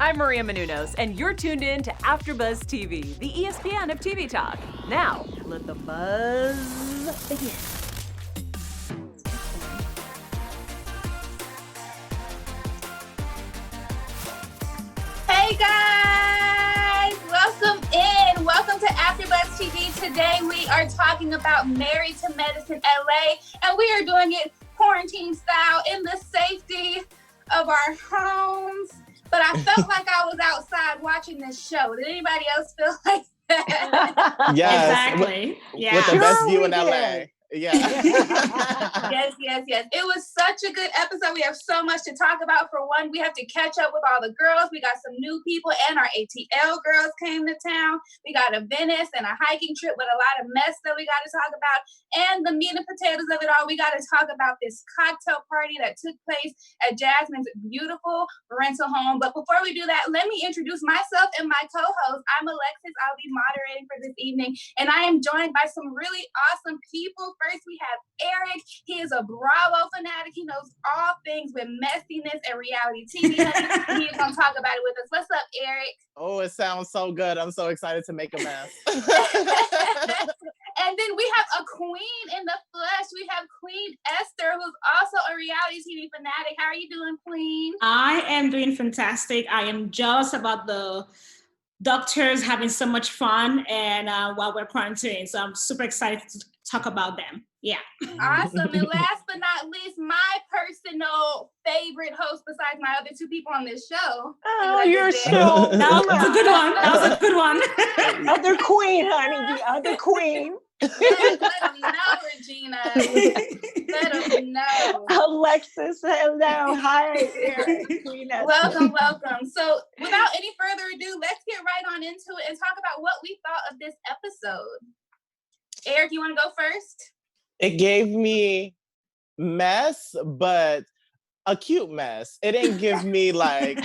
I'm Maria Menounos, and you're tuned in to AfterBuzz TV, the ESPN of TV talk. Now, let the buzz begin. Hey guys, welcome in. Welcome to AfterBuzz TV. Today we are talking about Married to Medicine LA, and we are doing it quarantine style in the safety of our homes. But I felt like I was outside watching this show. Did anybody else feel like that? Yes, Exactly. with the best view in LA. Yeah. Yes. It was such a good episode. We have so much to talk about. For one, we have to catch up with all the girls. We got some new people, and our ATL girls came to town. We got a Venice and a hiking trip with a lot of mess that we got to talk about. And the meat and potatoes of it all, we got to talk about this cocktail party that took place at Jazmine's beautiful rental home. But before we do that, let me introduce myself and my co-host. I'm Alexis. I'll be moderating for this evening, and I am joined by some really awesome people. First, we have Eric. He is a Bravo fanatic. He knows all things with messiness and reality TV. He's going to talk about it with us. What's up, Eric? Oh, it sounds so good. I'm so excited to make a mess. And then we have a queen in the flesh. We have Queen Esther, who's also a reality TV fanatic. How are you doing, Queen? I am doing fantastic. I am jealous about the doctors having so much fun and while we're quarantining. So I'm super excited to talk about them. Yeah. Awesome. And last but not least, my personal favorite host besides my other two people on this show. Oh, you're so... That was a good one. That was a good one. Other queen, honey. The other queen. Yes, let them know, Regina. Let them know. Alexis, hello. Hi, Eric. Welcome. So without any further ado, let's get right on into it and talk about what we thought of this episode. Eric, you want to go first? It gave me mess, but a cute mess. It didn't give me like,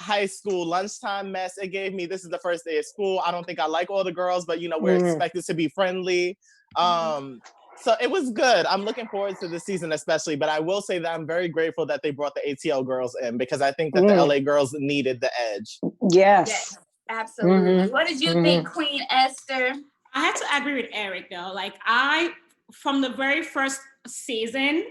high school lunchtime mess. It gave me, this is the first day of school. I don't think I like all the girls, but we're expected to be friendly. So it was good. I'm looking forward to the season especially, but I will say that I'm very grateful that they brought the ATL girls in because I think that the LA girls needed the edge. Yes, absolutely. What did you think, Queen Esther? I had to agree with Eric though. Like from the very first season,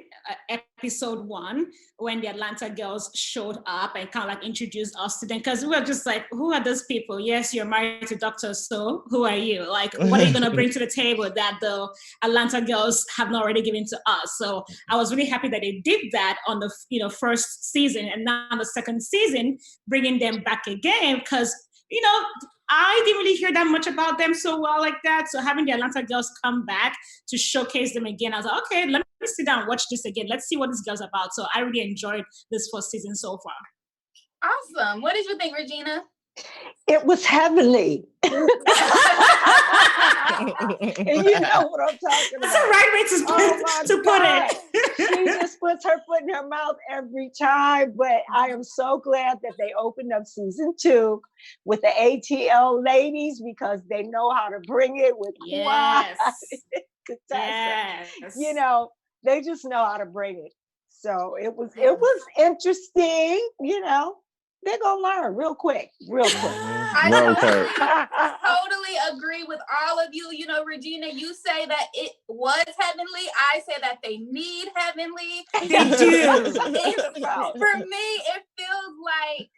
episode 1, when the Atlanta girls showed up and kind of like introduced us to them, because we were just like, who are those people? Yes, you're married to doctors, so who are you? Like, what are you going to bring to the table that the Atlanta girls have not already given to us? So I was really happy that they did that on the first season, and now the second season, bringing them back again, because I didn't really hear that much about them so well like that. So having the Atlanta girls come back to showcase them again, I was like, okay, let me sit down and watch this again. Let's see what this girl's about. So I really enjoyed this first season so far. Awesome. What did you think, Regina? It was heavenly. And you know what I'm talking about. That's the right way to put it. She just puts her foot in her mouth every time. But I am so glad that they opened up season 2 with the ATL ladies because they know how to bring it with yes. Yes. They just know how to bring it. So it was interesting, They're going to learn real quick. I totally agree with all of you. Regina, you say that it was heavenly. I say that they need heavenly. They do. For me, it feels like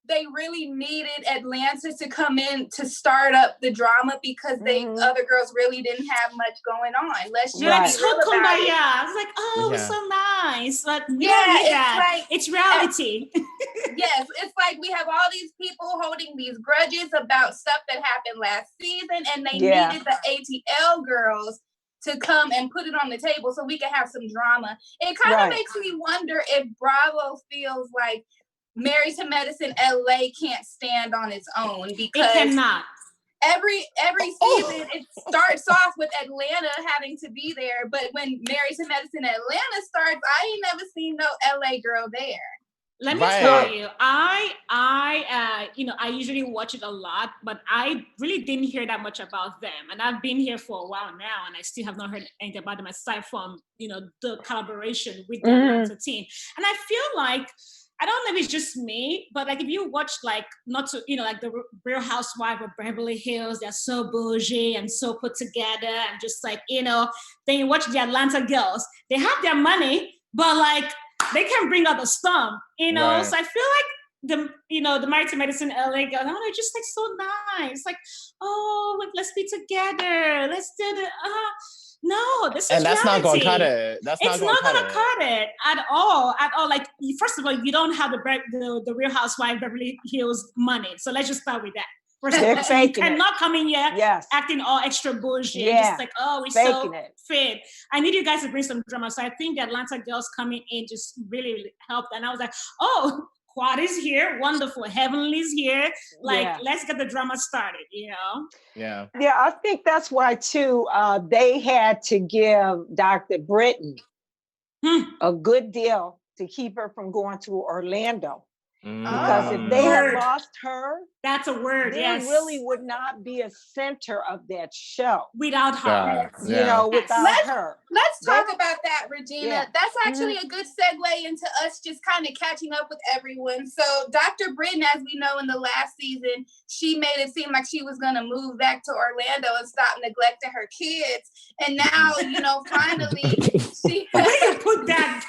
they really needed Atlanta to come in to start up the drama because other girls really didn't have much going on. Let's just so kumbaya. I was like, it was so nice. But it's reality. Yes, it's like we have all these people holding these grudges about stuff that happened last season, and they needed the ATL girls to come and put it on the table so we can have some drama. It kind of makes me wonder if Bravo feels like Married to Medicine LA can't stand on its own because it cannot. Every season it starts off with Atlanta having to be there, but when Married to Medicine Atlanta starts, I ain't never seen no LA girl there. Let me tell you, I usually watch it a lot, but I really didn't hear that much about them. And I've been here for a while now, and I still have not heard anything about them aside from, the collaboration with the Atlanta team. And I feel like I don't know if it's just me, but like if you watch like not to, like the Real Housewife of Beverly Hills, they're so bougie and so put together and just like, then you watch the Atlanta girls, they have their money, but like they can bring out the storm, Right. So I feel like the Married to Medicine LA girls, they're just like so nice. Like, oh, let's be together. Let's do the no, this is and that's reality. not gonna cut it. It's not gonna cut it at all. Like, first of all, you don't have the Real Housewife Beverly Hills money. So let's just start with that. First of all, you cannot come in here acting all extra bullshit. Just like, oh, we're so fit. I need you guys to bring some drama. So I think the Atlanta girls coming in just really, really helped. And I was like, oh, Quad is here, wonderful. Heavenly's here. Like, let's get the drama started, Yeah. Yeah, I think that's why too. They had to give Dr. Britten a good deal to keep her from going to Orlando. Because if they had lost her, that's a word. There really would not be a center of that show without her. Without her. Let's talk about that, Regina. Yeah. That's actually a good segue into us just kind of catching up with everyone. So Dr. Britten, as we know in the last season, she made it seem like she was going to move back to Orlando and stop neglecting her kids. And now, finally, she... The way you put that,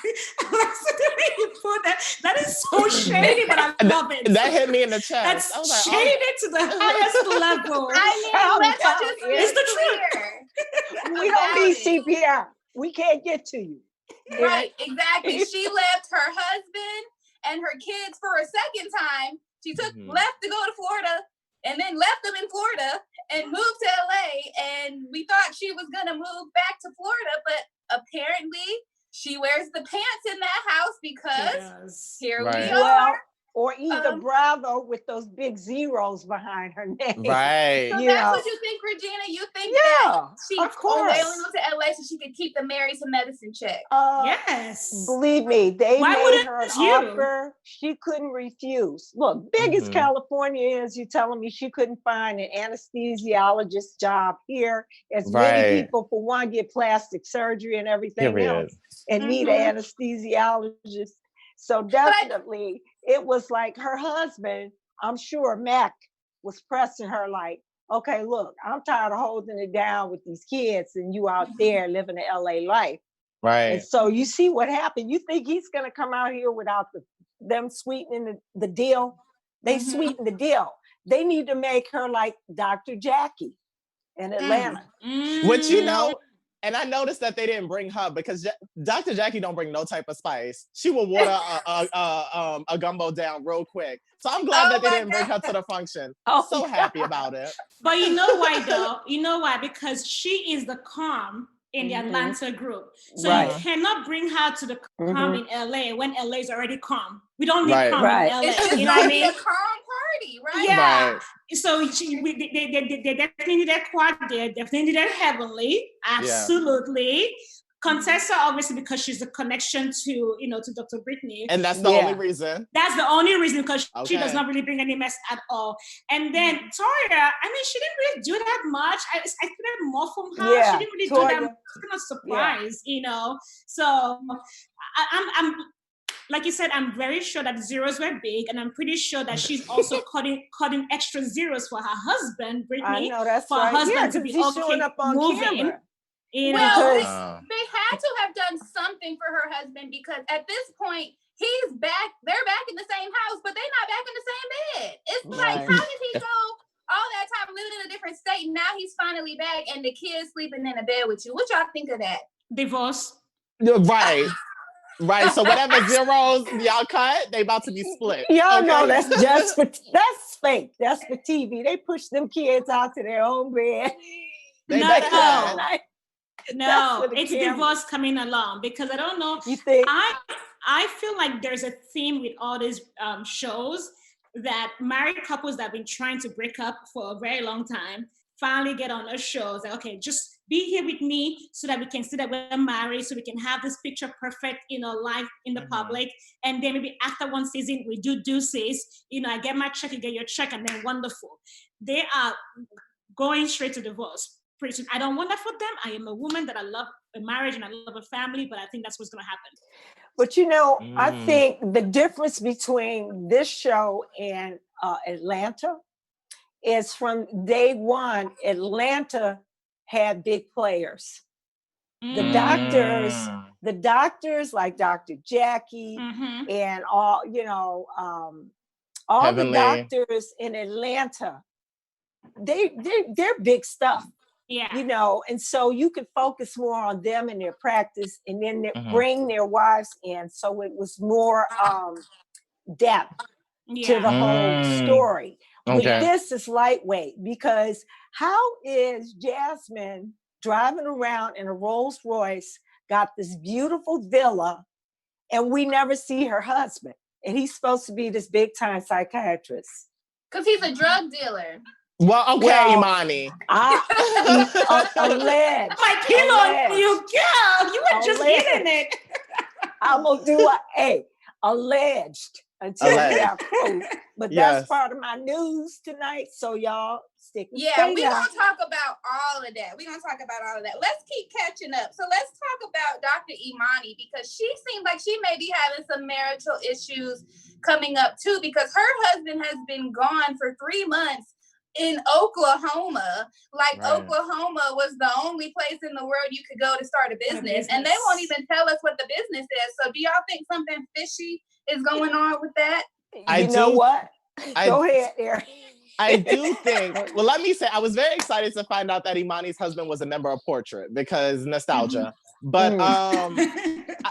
that is so shady, but I love it. That hit me in the chest. That's shaded to the highest level. Let's just it's the truth. We don't need CPR. We can't get to you. Right, exactly. She left her husband and her kids for a second time. She left to go to Florida and then left them in Florida and moved to LA. And we thought she was going to move back to Florida, but apparently she wears the pants in that house because here we are. Or either Bravo with those big zeros behind her name. Right. So that's what you think, Regina? You think that she only moved to LA so she could keep the Married to Medicine check? Yes. Believe me, they made her an offer she couldn't refuse. Look, big as California is, you telling me she couldn't find an anesthesiologist job here. As many people, for one, get plastic surgery and everything else and need an anesthesiologist. So definitely, it was like her husband, I'm sure Mac was pressing her like, okay, look, I'm tired of holding it down with these kids and you out there living the LA life. Right. And so you see what happened. You think he's going to come out here without them sweetening the deal? They sweeten the deal. They need to make her like Dr. Jackie in Atlanta. Which, and I noticed that they didn't bring her because Dr. Jackie don't bring no type of spice. She will water a gumbo down real quick. So I'm glad that they didn't bring her to the function. So happy about it. But you know why though? You know why? Because she is the calm in the Atlanta group. So you cannot bring her to the calm in LA when LA is already calm. We don't need calm in LA. You know what I mean? A calm party, right? Yeah. Right. So they definitely need that Quad there. Definitely need that Heavenly. Absolutely. Yeah. Contessa, obviously, because she's a connection to, to Dr. Brittany. And that's the only reason. That's the only reason, because she does not really bring any mess at all. And then Toya, she didn't really do that much. I expected more from her. She didn't really do that much. I was kind of surprised, So I'm like you said, I'm very sure that zeros were big, and I'm pretty sure that she's also cutting extra zeros for her husband, Brittany. I know, that's for her husband to be showing up on moving. Camera. They had to have done something for her husband, because at this point he's back. They're back in the same house, but they're not back in the same bed. It's like, how did he go all that time living in a different state? Now he's finally back, and the kids sleeping in a bed with you. What y'all think of that? Divorce. Right. Right. So whatever zeros y'all cut, they about to be split. Y'all know that's fake. That's for TV. They push them kids out to their own bed. No, it's divorce coming along, because I don't know. You think? I feel like there's a theme with all these shows that married couples that have been trying to break up for a very long time finally get on a show. It's like, okay, just be here with me so that we can see that we're married, so we can have this picture perfect, life in the public. And then maybe after one season, we do deuces. I get my check, you get your check, and then wonderful. They are going straight to divorce. Pretty soon. I don't want that for them. I am a woman that I love a marriage and I love a family, but I think that's what's going to happen. But I think the difference between this show and Atlanta is from day one, Atlanta had big players. The doctors like Dr. Jackie and all Heavenly. the doctors in Atlanta, they're big stuff. Yeah. And so you could focus more on them and their practice, and then bring their wives in. So it was more depth to the whole story. Okay. But this is lightweight, because how is Jazmine driving around in a Rolls Royce, got this beautiful villa, and we never see her husband? And he's supposed to be this big time psychiatrist. Because he's a drug dealer. Well, okay, Imani. Alleged. My kilo on you, girl. You were just getting it. I'm gonna do alleged until we have proof. But that's part of my news tonight. So y'all stick with me. Yeah, we're gonna talk about all of that. Let's keep catching up. So let's talk about Dr. Imani, because she seems like she may be having some marital issues coming up too, because her husband has been gone for 3 months in Oklahoma. Oklahoma was the only place in the world you could go to start a business. And they won't even tell us what the business is. So do y'all think something fishy is going on with that? Go ahead, Eric. I do think, well, let me say, I was very excited to find out that Imani's husband was a member of Portrait, because nostalgia. But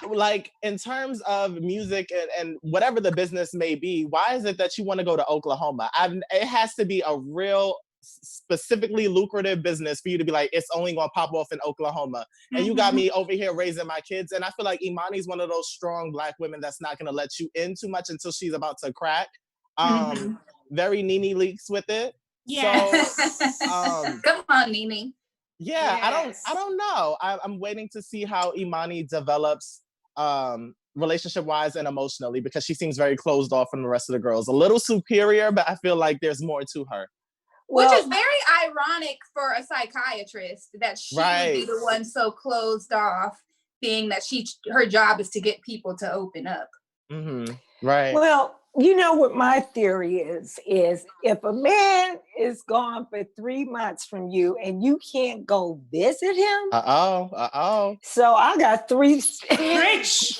like, in terms of music and whatever the business may be, why is it that you want to go to Oklahoma? It has to be a real specifically lucrative business for you to be like, it's only going to pop off in Oklahoma. And you got me over here raising my kids. And I feel like Imani's one of those strong Black women that's not going to let you in too much until she's about to crack. Very Nene Leakes with it. Yes. So, come on, Nene. Yeah, yes. I don't know. I'm waiting to see how Imani develops relationship-wise and emotionally, because she seems very closed off from the rest of the girls. A little superior, but I feel like there's more to her. Which is very ironic for a psychiatrist, that she would be the one so closed off, being that her job is to get people to open up. Right. Well, you know what my theory is if a man is gone for 3 months from you and you can't go visit him. So I got 3.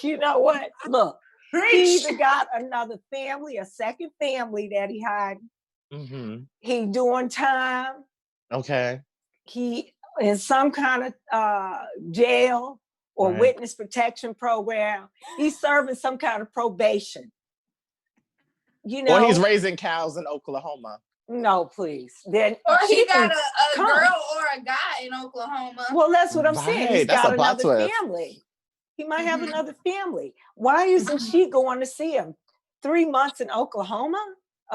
You know what? Look, he either got another family, a second family that he had. He doing time. Okay. He in some kind of jail or witness protection program. He's serving some kind of probation. Or he's raising cows in Oklahoma. No, please. Then or he got a girl or a guy in Oklahoma. Well, that's what I'm saying. He's got another family. He might have another family. Why isn't she going to see him? 3 months in Oklahoma?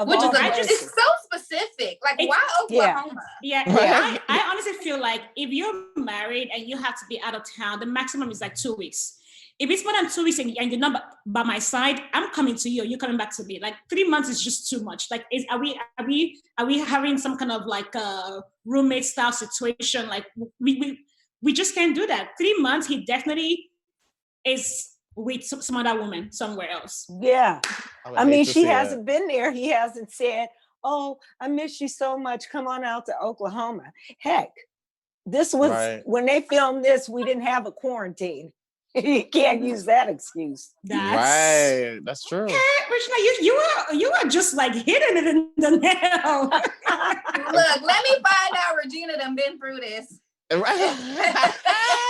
Which is it's so specific. Like, why Oklahoma? Yeah. I honestly feel like if you're married and you have to be out of town, the maximum is like 2 weeks. If it's more than 2 weeks and you're not by my side, I'm coming to you. You're coming back to me. Like 3 months is just too much. Like, are we having some kind of like a roommate style situation? Like we just can't do that. 3 months, he definitely is with some other woman somewhere else. Yeah, I mean, she hasn't been there. He hasn't said, "Oh, I miss you so much. Come on out to Oklahoma." Heck, this was when they filmed this. We didn't have a quarantine. You can't use that excuse. That's true. Regina, you are just like hitting it in the nail. Look, let me find out Regina done been through this.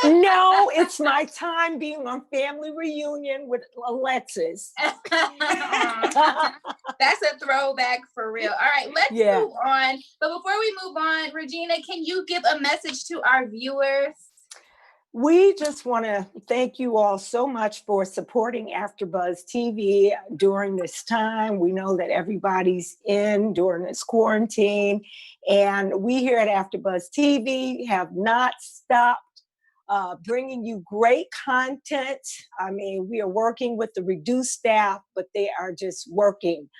No, it's my time being on family reunion with Alexis. That's a throwback for real. All right, let's move on. But before we move on, Regina, can you give a message to our viewers? We just want to thank you all so much for supporting AfterBuzz TV during this time. We know that everybody's in during this quarantine, and we here at AfterBuzz TV have not stopped bringing you great content. I mean, we are working with the reduced staff, but they are just working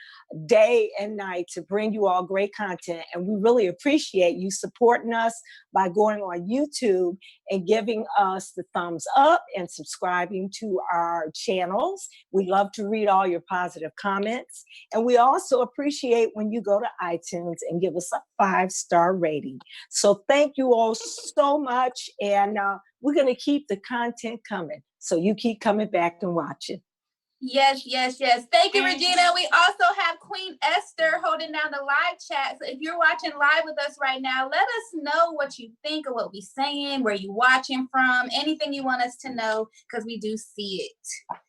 day and night to bring you all great content. And we really appreciate you supporting us by going on YouTube and giving us the thumbs up and subscribing to our channels. We love to read all your positive comments. And we also appreciate when you go to iTunes and give us a 5-star rating. So thank you all so much. And we're going to keep the content coming. So you keep coming back and watching. Yes. Thank you, Regina. We also have Queen Esther holding down the live chat. So if you're watching live with us right now, let us know what you think of what we're saying, where you watching from, anything you want us to know, because we do see it.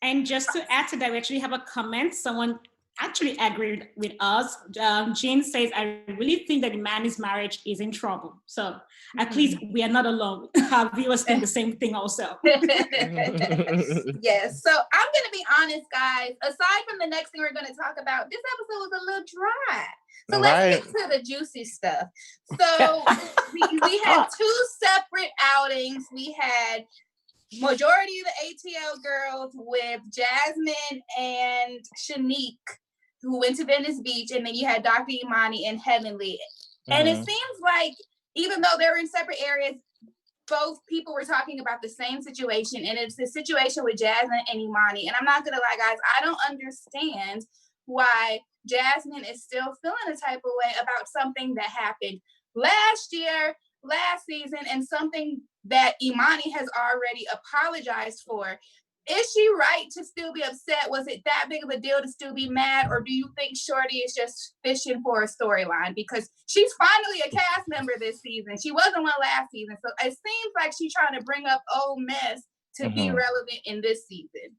And just to add to that, we actually have a comment. Someone actually agreed with us. Jean says, I really think that Imani's marriage is in trouble. So at least we are not alone. Our viewers think the same thing also. Yes. So I'm going to be honest, guys. Aside from the next thing we're going to talk about, this episode was a little dry. So let's get to the juicy stuff. So we had 2 separate outings. We had majority of the ATL girls with Jazmine and Shanique, who went to Venice Beach, and then you had Dr. Imani and Heavenly. And it seems like, even though they were in separate areas, both people were talking about the same situation, and it's the situation with Jazmine and Imani. And I'm not gonna lie, guys, I don't understand why Jazmine is still feeling a type of way about something that happened last year, last season, and something that Imani has already apologized for. Is she right to still be upset? Was it that big of a deal to still be mad? Or do you think Shorty is just fishing for a storyline? Because she's finally a cast member this season. She wasn't one last season. So it seems like she's trying to bring up old mess to be relevant in this season.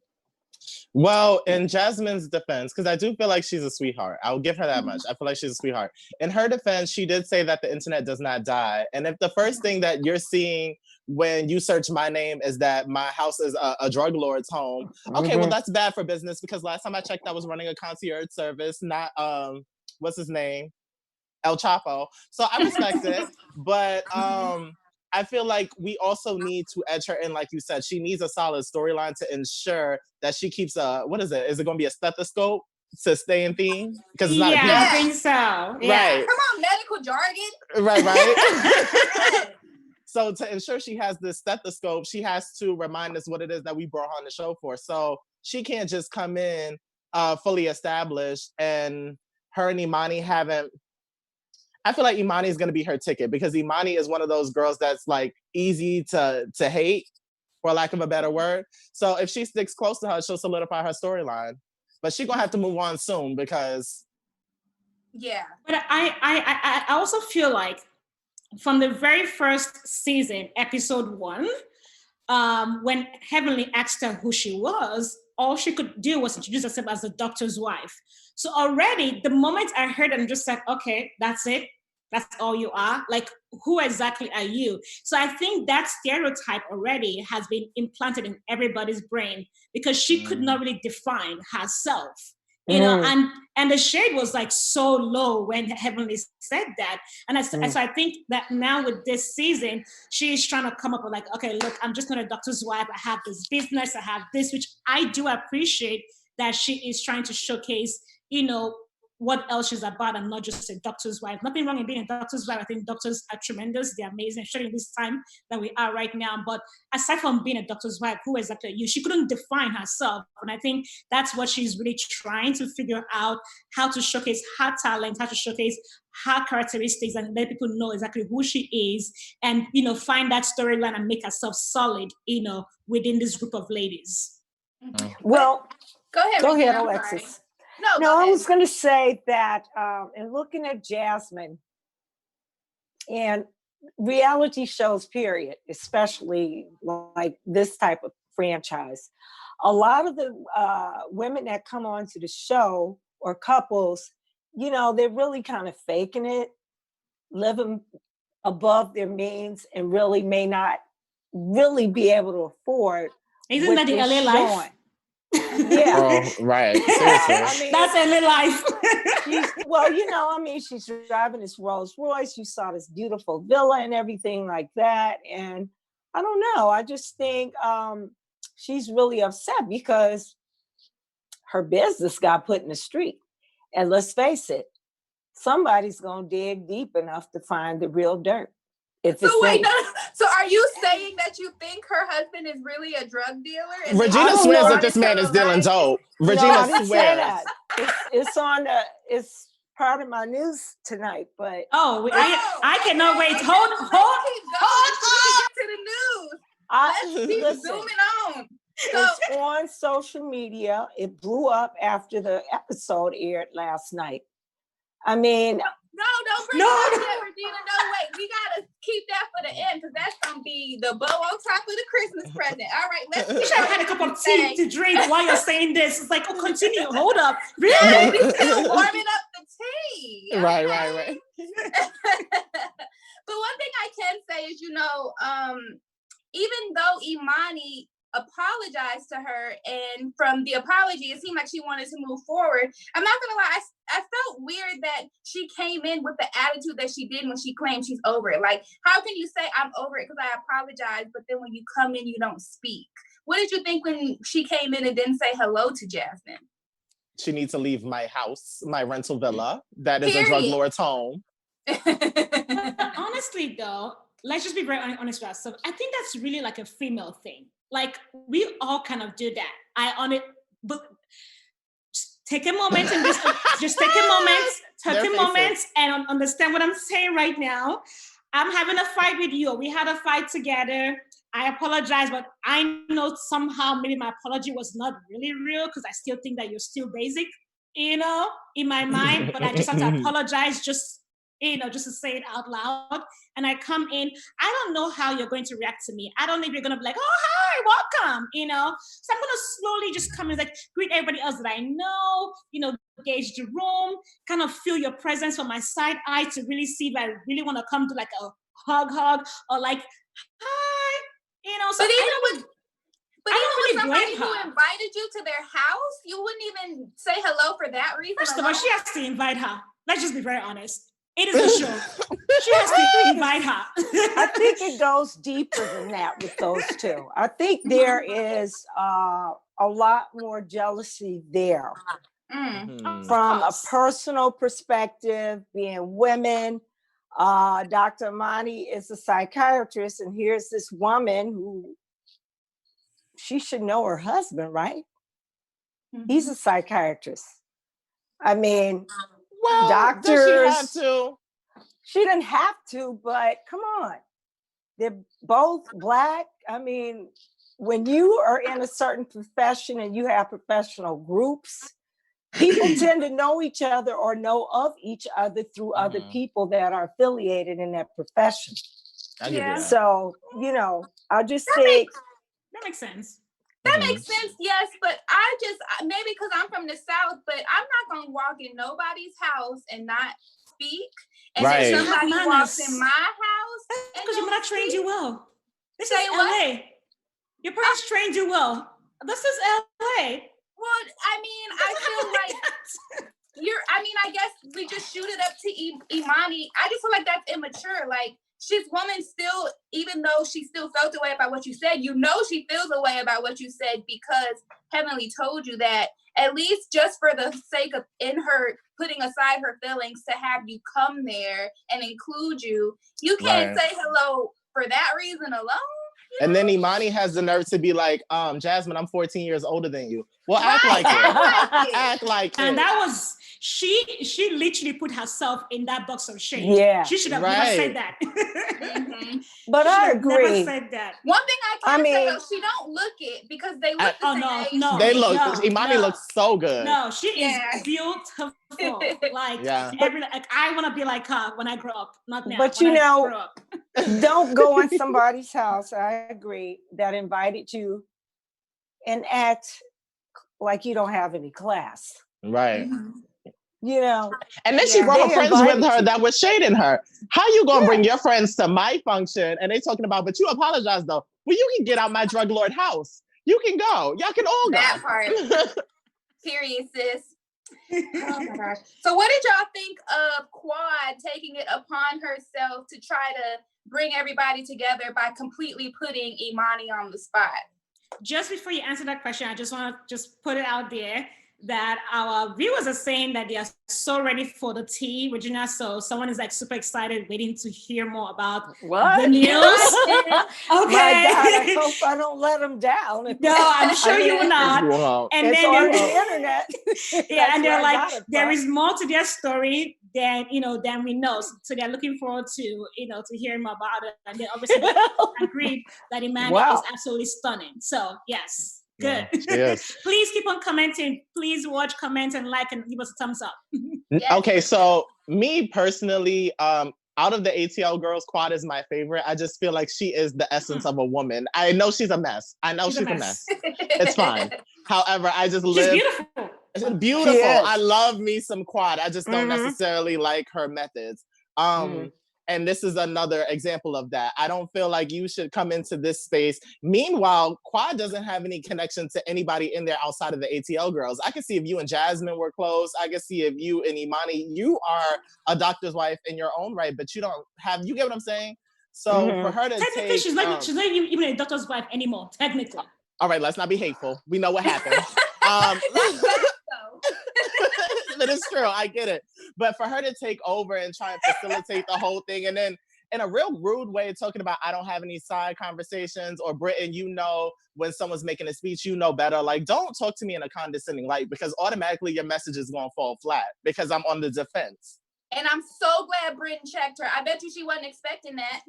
Well, in Jazmine's defense, because I do feel like she's a sweetheart. I'll give her that much. I feel like she's a sweetheart. In her defense, she did say that the internet does not die. And if the first thing that you're seeing when you search my name is that my house is a drug lord's home, okay, well, that's bad for business, because last time I checked, I was running a concierge service, not, what's his name? El Chapo. So I respect it. But I feel like we also need to edge her in, like you said. She needs a solid storyline to ensure that she keeps what is it? Is it going to be a stethoscope to stay in theme? Because it's not a piano. I think so. Yeah. Right. Come on, medical jargon. Right. So to ensure she has this stethoscope, she has to remind us what it is that we brought her on the show for. So she can't just come in fully established, and her and Imani haven't. I feel like Imani is going to be her ticket, because Imani is one of those girls that's like easy to hate, for lack of a better word. So if she sticks close to her, she'll solidify her storyline. But she's going to have to move on soon, because. Yeah. But I also feel like from the very first season, episode 1, when Heavenly asked her who she was, all she could do was introduce herself as the doctor's wife. So already, the moment I heard it, I'm just like, okay, that's it. That's all you are. Like, who exactly are you? So I think that stereotype already has been implanted in everybody's brain, because she could not really define herself. You know, and the shade was like so low when Heavenly said that. And so I think that now with this season, she's trying to come up with like, okay, look, I'm just not a doctor's wife. I have this business, I have this, which I do appreciate that she is trying to showcase, you know, what else she's about, and not just a doctor's wife. Nothing wrong in being a doctor's wife. I think doctors are tremendous. They're amazing, especially in this time that we are right now. But aside from being a doctor's wife, who exactly are you? She couldn't define herself. And I think that's what she's really trying to figure out, how to showcase her talent, how to showcase her characteristics, and let people know exactly who she is, and, you know, find that storyline and make herself solid, you know, within this group of ladies. Well, go ahead, Alexis. No, I was going to say that in looking at Jazmine and reality shows, period, especially like this type of franchise, a lot of the women that come onto the show, or couples, you know, they're really kind of faking it, living above their means, and really may not really be able to afford. Isn't that the LA life? Yeah. Oh, right. Seriously. I mean, that's LA life. Well, you know, I mean, she's driving this Rolls Royce. You saw this beautiful villa and everything like that. And I don't know. I just think she's really upset because her business got put in the street. And let's face it, somebody's going to dig deep enough to find the real dirt. So are you saying that you think her husband is really a drug dealer? And Regina swears that this man is dealing dope. Regina swears. It's it's part of my news tonight, but I cannot wait. Hold to the news. Let's keep zooming on. So, it's on social media. It blew up after the episode aired last night. I mean, no, don't bring it up yet, Regina. No, wait. We gotta keep that for the end because that's gonna be the bow on top of the Christmas present. All right, let's. You should have had a cup of tea to drink while you're saying this. It's like, continue. Hold up. Really? We're still warming up the tea. Okay? Right. But one thing I can say is, even though Imani apologized to her, and from the apology, it seemed like she wanted to move forward. I'm not gonna lie, I felt weird that she came in with the attitude that she did when she claimed she's over it. Like, how can you say I'm over it because I apologize, but then when you come in, you don't speak? What did you think when she came in and didn't say hello to Jazmine? She needs to leave my house, my rental villa. That is a drug lord's home. Honestly, though, let's just be very honest with ourselves. I think that's really like a female thing. Like, we all kind of do that. But take a moment and just take a moment and understand what I'm saying right now. I'm having a fight with you. We had a fight together. I apologize, but I know somehow maybe my apology was not really real because I still think that you're still basic, in my mind. But I just have to apologize just to say it out loud. And I come in, I don't know how you're going to react to me. I don't know if you're going to be like, oh, hi, welcome, So I'm going to slowly just come in, like, greet everybody else that I know, gauge the room, kind of feel your presence from my side eye to really see if I really want to come to like a hug, or like, hi, so But even with somebody who invited you to their house, you wouldn't even say hello for that reason. First of all, she has to invite her. Let's just be very honest. It is a show. She has to invite her. I think it goes deeper than that with those two. I think there is a lot more jealousy there. From a personal perspective, being women. Dr. Imani is a psychiatrist, and here's this woman who she should know her husband, right? He's a psychiatrist. I mean, doctors. Does she have to? She didn't have to, but come on. They're both Black. I mean, when you are in a certain profession and you have professional groups, people tend to know each other or know of each other through other people that are affiliated in that profession. So, I just think that makes sense. That makes sense, yes, but I just, maybe because I'm from the South, but I'm not going to walk in nobody's house and not speak. And then somebody walks in my house. Because your mother trained you well. This is LA. What? Your parents trained you well. This is LA. Well, I mean, I feel like I guess we just shoot it up to Imani. I just feel like that's immature. Like, she's woman still, even though she still felt a way about what you said, she feels a way about what you said because Heavenly told you that, at least just for the sake of in her putting aside her feelings to have you come there and include you. You can't say hello for that reason alone. And then Imani has the nerve to be like, Jazmine, I'm 14 years older than you. Well, act like it. Act like it. And that was, she literally put herself in that box of shame. Yeah. She should have never said that. But I agree. Never said that. One thing I can say though, she don't look it because they look the same age. No. They look, Imani looks so good. No, she is beautiful. Like, I want to be like her when I grow up. Not now. But don't go in somebody's house, I agree, that invited you and act like you don't have any class. Right. And then she brought her friends with her that was shading her. How you gonna bring your friends to my function and they talking about, but you apologize though. Well, you can get out my drug lord house. You can go. Y'all can all go. That part. Period, sis. Oh my gosh. So what did y'all think of Quad taking it upon herself to try to bring everybody together by completely putting Imani on the spot? Just before you answer that question, I just want to put it out there. that our viewers are saying that they are so ready for the tea, Regina. So someone is like super excited, waiting to hear more about the news. Okay. My God, I hope Okay. I don't let them down. No, I'm sure you will not. Wow. And It's then on the internet. yeah, That's and they're where I like, got it there from. is more to their story than than we know. So they're looking forward to to hearing more about it. And they obviously agreed that Imani Wow. is absolutely stunning. So yes. Good. Yes. Please keep on commenting. Please watch, comment, and like, and give us a thumbs up. Yes. Okay, so me personally, out of the ATL girls, Quad is my favorite. I just feel like she is the essence of a woman. I know she's a mess. I know she's a mess. It's fine. However, I just She's live. beautiful. Beautiful. She is. I love me some Quad. I just don't necessarily like her methods. And this is another example of that. I don't feel like you should come into this space. Meanwhile, Quad doesn't have any connection to anybody in there outside of the ATL girls. I can see if you and Jazmine were close. I can see if you and Imani, you are a doctor's wife in your own right, but you don't have, you get what I'm saying? So for her to Technically, take... she's not even a doctor's wife anymore, technically. All right, let's not be hateful. We know what happened. But it's true, I get it. But for her to take over and try and facilitate the whole thing, and then in a real rude way talking about I don't have any side conversations, or Britten, when someone's making a speech, better. Like, don't talk to me in a condescending light, because automatically your message is gonna fall flat because I'm on the defense. And I'm so glad Britten checked her. I bet you she wasn't expecting that.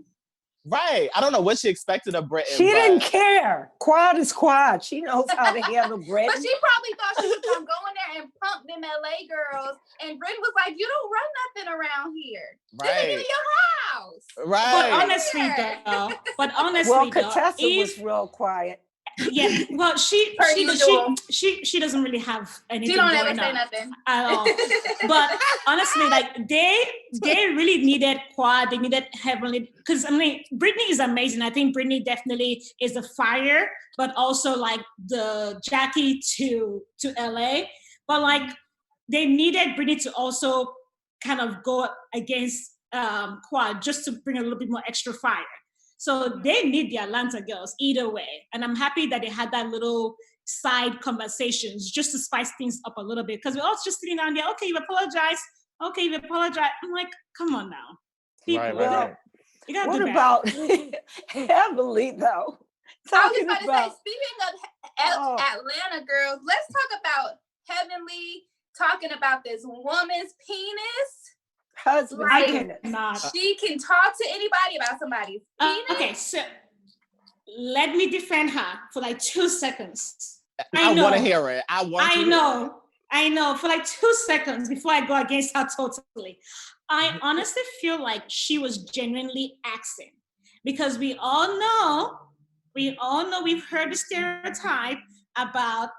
Right. I don't know what she expected of Britten. She didn't care. Quad is Quad. She knows how to handle Britten. But she probably thought she was going to go in there and pump them LA girls. And Britten was like, you don't run nothing around here. Right. This is your house. Right. But honestly, well, Contessa was real quiet. Yeah, well, she doesn't really have anything. She don't going ever say on nothing at all. But honestly, like they really needed Quad. They needed Heavenly, because I mean, Brittany is amazing. I think Brittany definitely is a fire, but also like the Jackie to LA. But like they needed Brittany to also kind of go against Quad just to bring a little bit more extra fire. So they need the Atlanta girls either way. And I'm happy that they had that little side conversations just to spice things up a little bit. Because we're all just sitting down there, okay, you apologize. Okay, you apologize. I'm like, come on now. People, Right. You gotta what do about Heavenly, though? I was about to say, speaking of Atlanta girls, let's talk about Heavenly talking about this woman's penis. Husband, she can talk to anybody about somebody's penis. Okay, so let me defend her for like 2 seconds. I want to hear it. I know. For like 2 seconds before I go against her totally. I honestly feel like she was genuinely asking, because we all know, we've heard the stereotype about,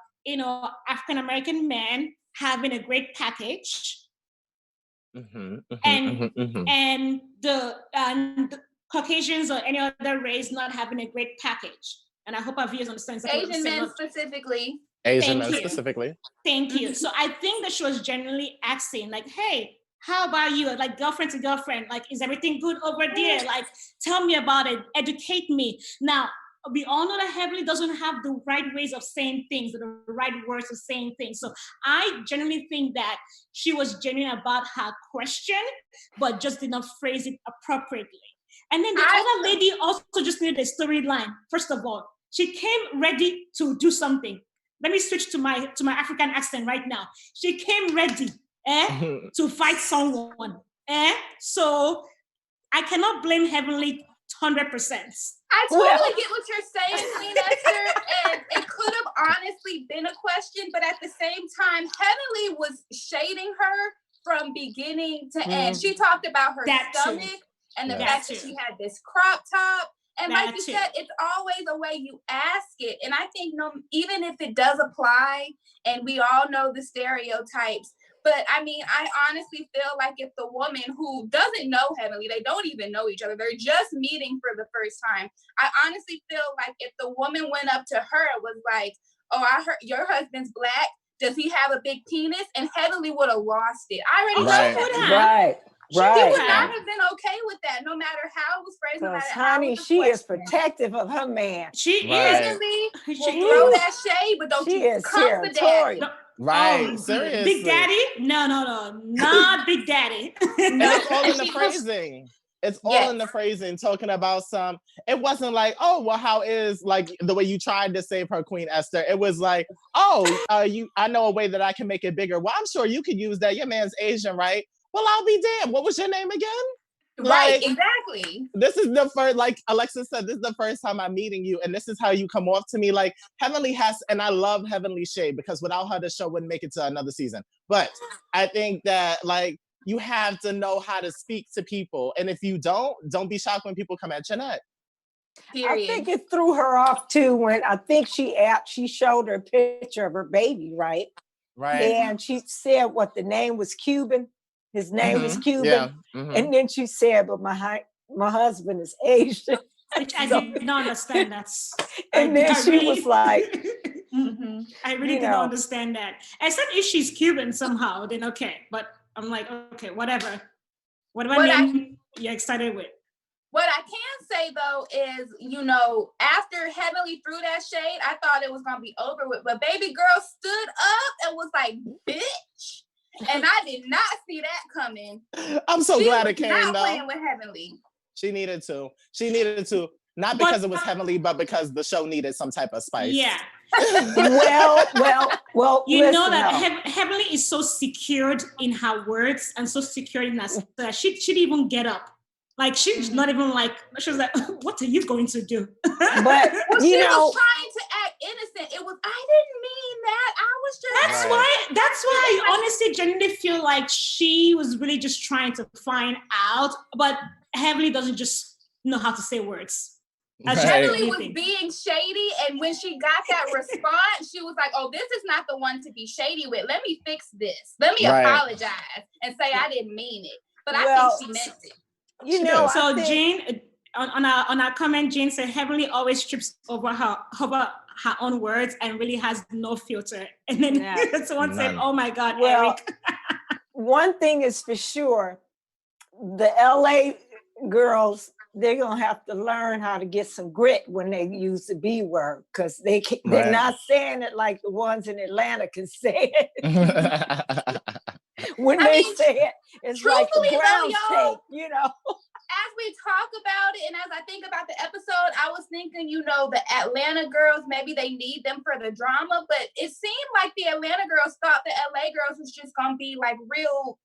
African-American men having a great package. And the Caucasians or any other race not having a great package. And I hope our viewers understand. Asian men specifically. Thank you. So I think that she was genuinely asking, like, hey, how about you? Like, girlfriend to girlfriend, like, is everything good over there? Like, tell me about it. Educate me. Now, we all know that Heavenly doesn't have the right ways of saying things, the right words of saying things. So I genuinely think that she was genuine about her question, but just did not phrase it appropriately. And then the other lady also just needed a storyline. First of all, she came ready to do something. Let me switch to my African accent right now. She came ready to fight someone. So I cannot blame Heavenly 100%. I totally get what you're saying, Queen Esther, and it could have honestly been a question, but at the same time, Heavenly was shading her from beginning to end. She talked about her stomach and the fact that she had this crop top. And like you said, it's always a way you ask it. And I think even if it does apply, and we all know the stereotypes, but I mean, I honestly feel like if the woman who doesn't know Heavenly, they don't even know each other, they're just meeting for the first time. I honestly feel like if the woman went up to her and was like, oh, I heard your husband's black. Does he have a big penis? And Heavenly would have lost it. I already know. She would not have been okay with that, no matter how it was phrased, no matter how it was she is protective of her man. She is. Will throw that shade, but don't you come for daddy. Right, seriously. Big Daddy? No, not Big Daddy. It's all in the phrasing. It's all in the phrasing, talking about it wasn't like, oh, well, how is like the way you tried to save her, Queen Esther. It was like, oh, I know a way that I can make it bigger. Well, I'm sure you could use that. Your man's Asian, right? Well, I'll be damned. What was your name again? Right, exactly. This is the first, like Alexis said, this is the first time I'm meeting you, and this is how you come off to me. Like Heavenly has, and I love Heavenly shade because without her, the show wouldn't make it to another season. But I think that like you have to know how to speak to people, and if you don't be shocked when people come at your neck. Period. I think it threw her off too when I think she showed her picture of her baby, right? Right. And she said what the name was Cuban. His name was Cuban. Yeah. And then she said, but my husband is Asian. Which I did not understand that. And then she was like, I really did not understand that. Except if she's Cuban somehow, then okay. But I'm like, okay, whatever. Whatever name you're excited with. What I can say though is, after Heavenly threw that shade, I thought it was gonna be over with. But baby girl stood up and was like, bitch. And I did not see that coming. I'm so glad it came though. Not playing with Heavenly. She needed to. Not because it was Heavenly, but because the show needed some type of spice. Yeah. well. You know that Heavenly is so secured in her words and so secured in her that she didn't even get up. Like she's not even like, she was like, what are you going to do? But she was trying to act innocent. It was, I didn't mean that. I was just That's why I honestly genuinely feel like she was really just trying to find out, but Heavenly doesn't just know how to say words. Heavenly was being shady, and when she got that response, she was like, oh, this is not the one to be shady with. Let me fix this. Let me apologize and say I didn't mean it. But I think she meant it. So Jane, on our comment, Jane said Heavenly always trips over her own words and really has no filter. And then someone said, "Oh my God, Eric." One thing is for sure, the LA girls, they're gonna have to learn how to get some grit when they use the B word, because they're not saying it like the ones in Atlanta can say it. When they say it, it's like a ground steak, As we talk about it, and as I think about the episode, I was thinking, the Atlanta girls, maybe they need them for the drama, but it seemed like the Atlanta girls thought the LA girls was just gonna be like real,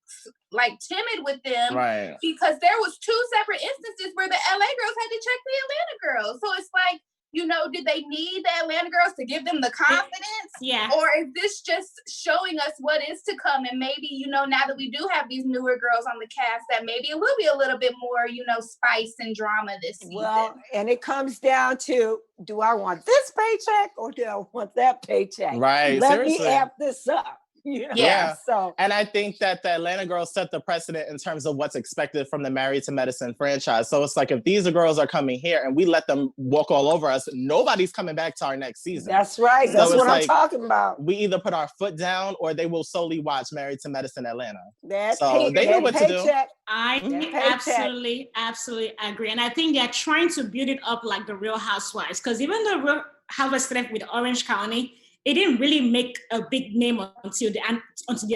like timid with them, right? Because there was 2 separate instances where the LA girls had to check the Atlanta girls. So it's like, did they need the Atlanta girls to give them the confidence? Yeah. Or is this just showing us what is to come? And maybe, now that we do have these newer girls on the cast, that maybe it will be a little bit more, spice and drama this season. Well, and it comes down to, do I want this paycheck or do I want that paycheck? Right. Let me amp this up. Yeah. So, and I think that the Atlanta girls set the precedent in terms of what's expected from the Married to Medicine franchise. So it's like, if these girls are coming here and we let them walk all over us, nobody's coming back to our next season. That's right. So that's what I'm talking about. We either put our foot down or they will solely watch Married to Medicine Atlanta. So they know what to do. I absolutely agree. And I think they're trying to build it up like the Real Housewives, because even the Real Housewives started with Orange County, it didn't really make a big name until the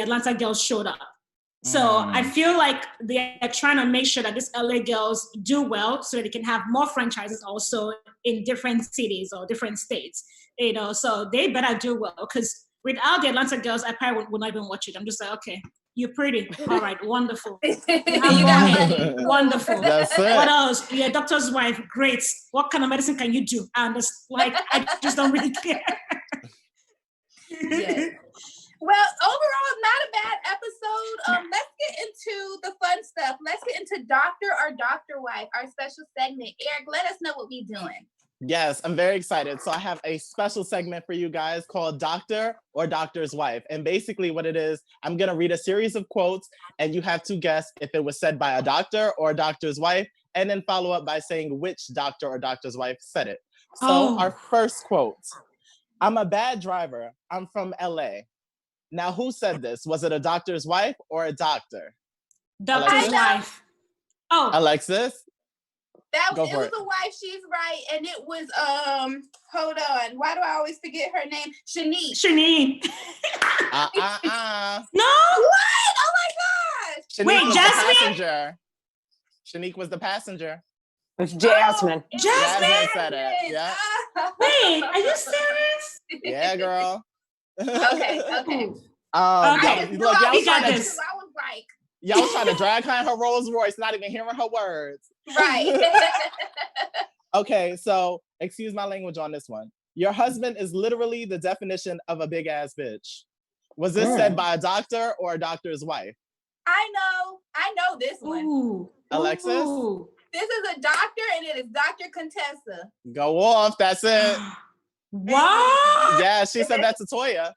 Atlanta girls showed up. So I feel like they're trying to make sure that these LA girls do well so that they can have more franchises also in different cities or different states. So they better do well, because without the Atlanta girls, I probably would not even watch it. I'm just like, okay, you're pretty. All right, wonderful. You got money. Wonderful. That's it. What else? You're a doctor's wife. Great. What kind of medicine can you do? And I just don't really care. Yes. Well, overall, not a bad episode. Let's get into the fun stuff. Let's get into Doctor or Doctor Wife, our special segment. Eric, let us know what we're doing. Yes, I'm very excited. So I have a special segment for you guys called Doctor or Doctor's Wife. And basically what it is, I'm going to read a series of quotes and you have to guess if it was said by a doctor or a doctor's wife, and then follow up by saying which doctor or doctor's wife said it. So our first quote: "I'm a bad driver. I'm from LA." Now, who said this? Was it a doctor's wife or a doctor? Doctor's wife. Oh, Alexis. It was a wife. She's right, and it was Hold on. Why do I always forget her name? Shanique. No. What? Oh my gosh. Shanique Wait, was Jazmine. the passenger. Shanique was the passenger. It's Jazmine. Jazmine said it. Yeah. Wait, are you serious? Yeah, girl. Okay. Look, I was like, y'all was trying to drag her in her Rolls Royce, not even hearing her words. Right. Okay, so excuse my language on this one. Your husband is literally the definition of a big ass bitch. Was this said by a doctor or a doctor's wife? I know this one. Ooh. Alexis? Ooh. This is a doctor, and it is Dr. Contessa. Go off, that's it. What? Yeah, she said that to Toya.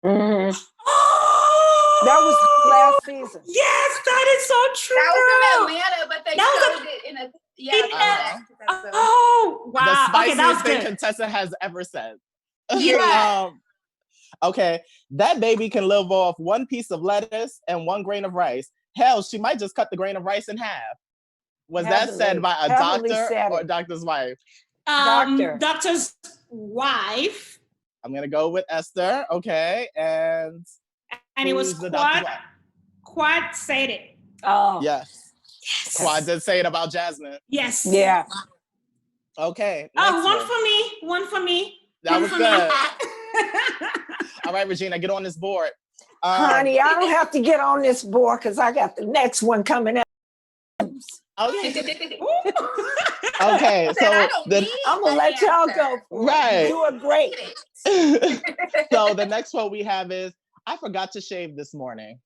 Mm-hmm. Oh! That was last season. Yes, that is so true. That was in Atlanta, but they showed it in a Oh, wow. The spiciest okay, that was thing good. Contessa has ever said. Yeah. Okay, that baby can live off 1 piece of lettuce and 1 grain of rice. Hell, she might just cut the grain of rice in half. Was that said by a doctor or a doctor's wife? Doctor's wife. I'm gonna go with Esther. Okay, and it was Quad said it. Oh, yes. Quad did say it about Jazmine. Yes. Yeah. Okay. One for me. That was good. All right, Regina, get on this board. Honey, I don't have to get on this board because I got the next one coming up. Okay. Okay, so I'm gonna let y'all go. Right. You are great. So the next one we have is, I forgot to shave this morning.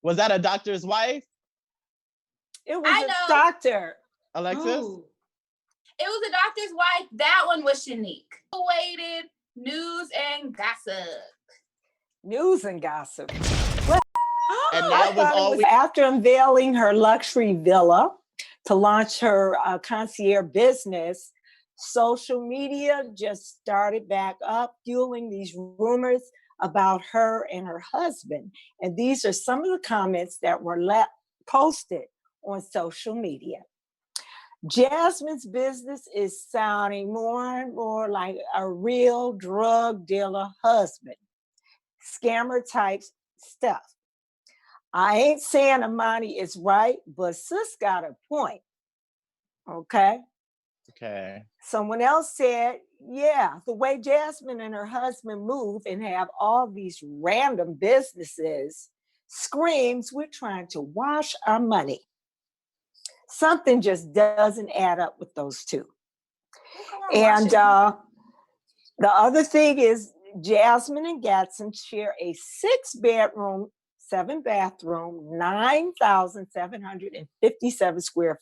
Was that a doctor's wife? It was a doctor. Alexis? Ooh. It was a doctor's wife. That one was Shanique. Waited news and gossip. News and gossip. And that was all after unveiling her luxury villa to launch her concierge business, social media just started back up, fueling these rumors about her and her husband. And these are some of the comments that were posted on social media. Jazmine's business is sounding more and more like a real drug dealer husband. Scammer type stuff. I ain't saying Imani is right, but sis got a point. Okay. Someone else said, yeah, the way Jazmine and her husband move and have all these random businesses screams we're trying to wash our money. Something just doesn't add up with those two. And the other thing is Jazmine and Gatson share a 6-bedroom, 7-bathroom, 9,757 square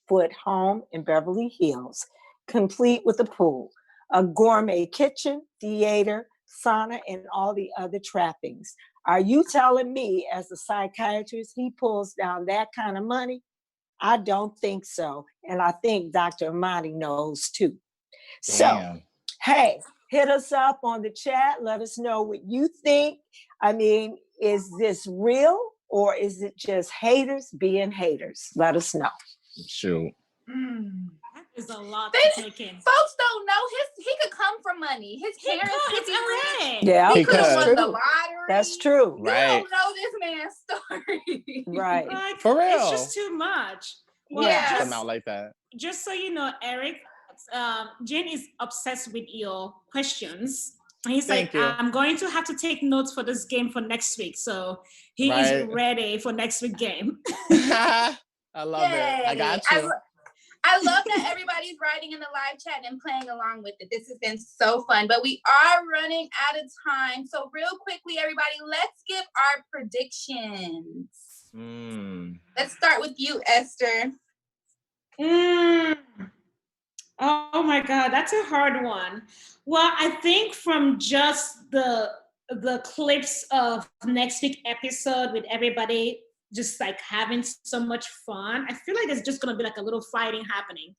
foot home in Beverly Hills, complete with a pool, a gourmet kitchen, theater, sauna, and all the other trappings. Are you telling me, as a psychiatrist, he pulls down that kind of money? I don't think so. And I think Dr. Imani knows too. So, hey, hit us up on the chat. Let us know what you think. I mean, is this real or is it just haters being haters? Let us know. Shoot. That is a lot to take in. Folks don't know he could come from money. His parents could be rich. Yeah, he could have won the lottery. That's true. Right. You don't know this man's story. Right. Like, for real. It's just too much. Well, yeah. Come out like that. Just so you know, Eric, Jen is obsessed with your questions. He's Thank like, you. I'm going to have to take notes for this game for next week. So he is ready for next week's game. I love it. I got you. I love that everybody's writing in the live chat and playing along with it. This has been so fun, but we are running out of time. So real quickly, everybody, let's give our predictions. Let's start with you, Esther. Oh my God, that's a hard one. Well, I think from just the clips of next week's episode with everybody just like having so much fun, I feel like there's just gonna be like a little fighting happening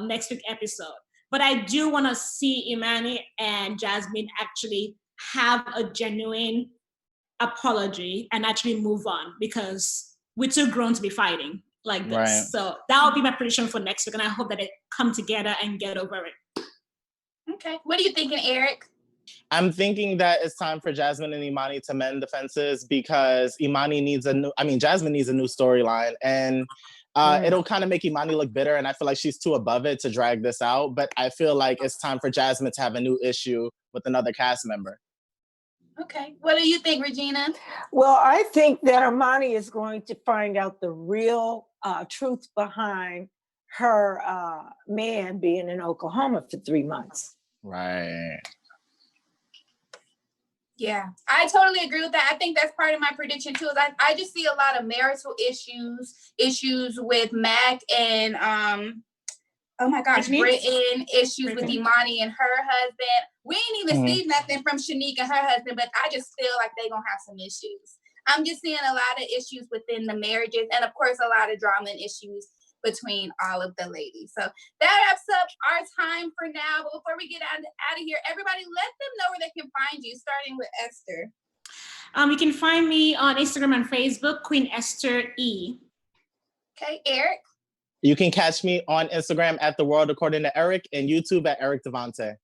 next week's episode. But I do want to see Imani and Jazmine actually have a genuine apology and actually move on, because we're too grown to be fighting like this. Right. So that will be my prediction for next week, and I hope that they come together and get over it. Okay. What are you thinking, Eric? I'm thinking that it's time for Jazmine and Imani to mend the fences because Jazmine needs a new storyline, and it'll kind of make Imani look bitter, and I feel like she's too above it to drag this out, but I feel like it's time for Jazmine to have a new issue with another cast member. Okay. What do you think, Regina? Well, I think that Imani is going to find out the real truth behind her man being in Oklahoma for 3 months. Right. Yeah, I totally agree with that. I think that's part of my prediction too. Is I just see a lot of marital issues with Mac and oh my gosh, Britten, issues with Imani and her husband. We ain't even seen nothing from Shanique and her husband, but I just feel like they're gonna have some issues. I'm just seeing a lot of issues within the marriages, and of course a lot of drama and issues between all of the ladies. So that wraps up our time for now. But before we get out of here, everybody let them know where they can find you, starting with Esther. You can find me on Instagram and Facebook, Queen Esther E. Okay, Eric? You can catch me on Instagram at The World According to Eric and YouTube at Eric Devontae.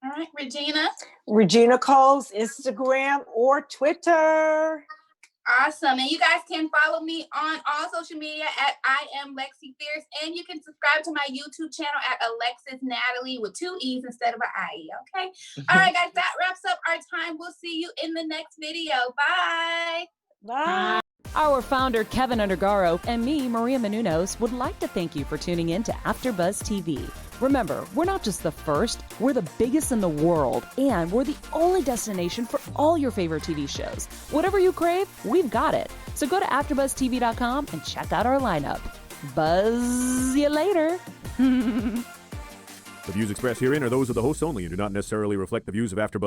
All right, Regina? Regina Cole's Instagram or Twitter. Awesome. And you guys can follow me on all social media at I am Lexi Fierce. And you can subscribe to my YouTube channel at Alexis Natalie with 2 E's instead of an I-E. Okay. All right, guys, that wraps up our time. We'll see you in the next video. Bye. Bye. Our founder, Keven Undergaro, and me, Maria Menounos, would like to thank you for tuning in to AfterBuzz TV. Remember, we're not just the first, we're the biggest in the world, and we're the only destination for all your favorite TV shows. Whatever you crave, we've got it. So go to AfterBuzzTV.com and check out our lineup. Buzz you later. The views expressed herein are those of the hosts only and do not necessarily reflect the views of AfterBuzz.